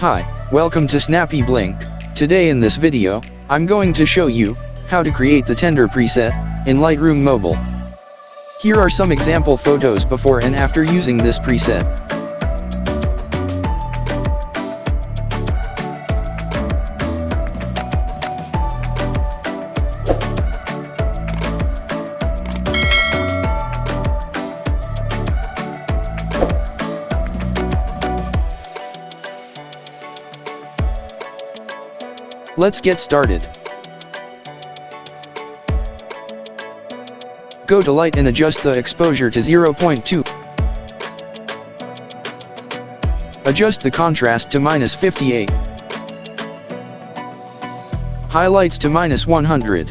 Hi, welcome to Snappy Blink. Today in this video, I'm going to show you how to create the tender preset in Lightroom Mobile. Here are some example photos before and after using this preset. Let's get started. Go to Light and adjust the exposure to 0.2. Adjust the contrast to -58. Highlights to -100.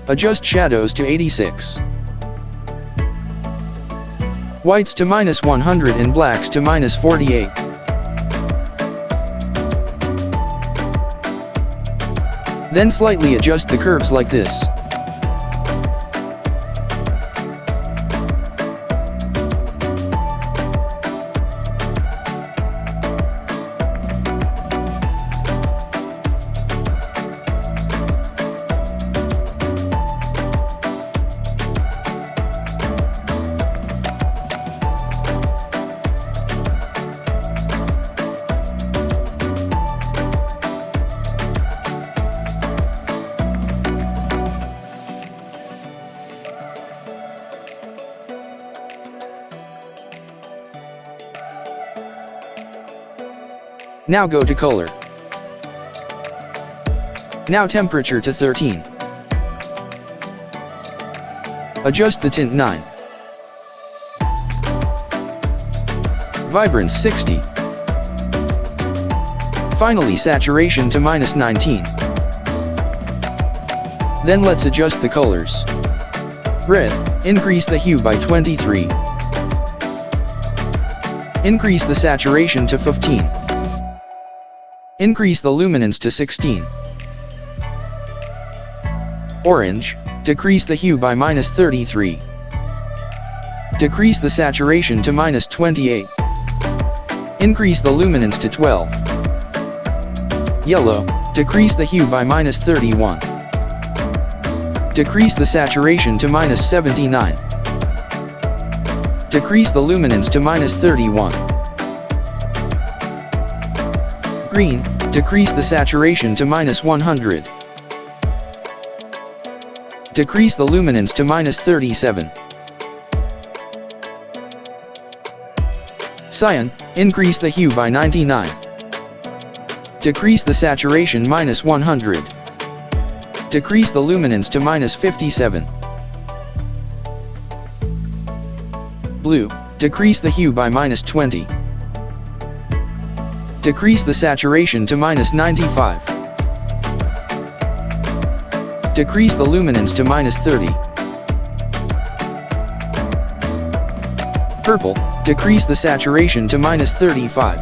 Adjust shadows to 86. Whites to -100 and blacks to -48. Then slightly adjust the curves like this. Now go to color. Now temperature to 13. Adjust the tint 9. Vibrance 60. Finally saturation to -19. Then let's adjust the colors. Red, increase the hue by 23. Increase the saturation to 15. Increase the luminance to 16. Orange, decrease the hue by -33. Decrease the saturation to -28. Increase the luminance to 12. Yellow, decrease the hue by -31. Decrease the saturation to -79. Decrease the luminance to -31. Green, decrease the saturation to -100. Decrease the luminance to -37. Cyan, increase the hue by 99. Decrease the saturation -100. Decrease the luminance to -57. Blue, decrease the hue by -20. Decrease the saturation to -95. Decrease the luminance to -30. Purple, decrease the saturation to -35.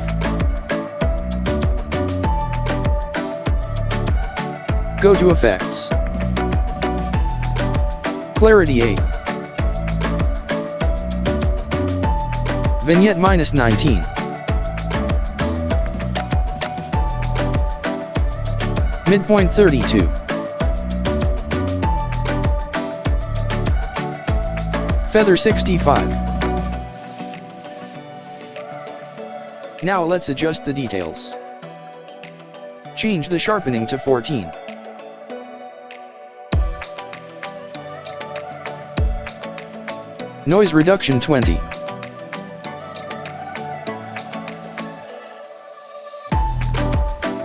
Go to Effects. Clarity 8. Vignette -19. Midpoint 32. Feather 65. Now let's adjust the details. Change the sharpening to 14. Noise reduction 20.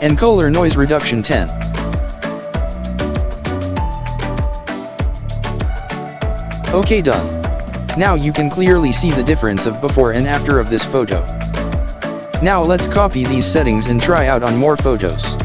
And color noise reduction 10. Okay, done. Now you can clearly see the difference of before and after of this photo. Now let's copy these settings and try out on more photos.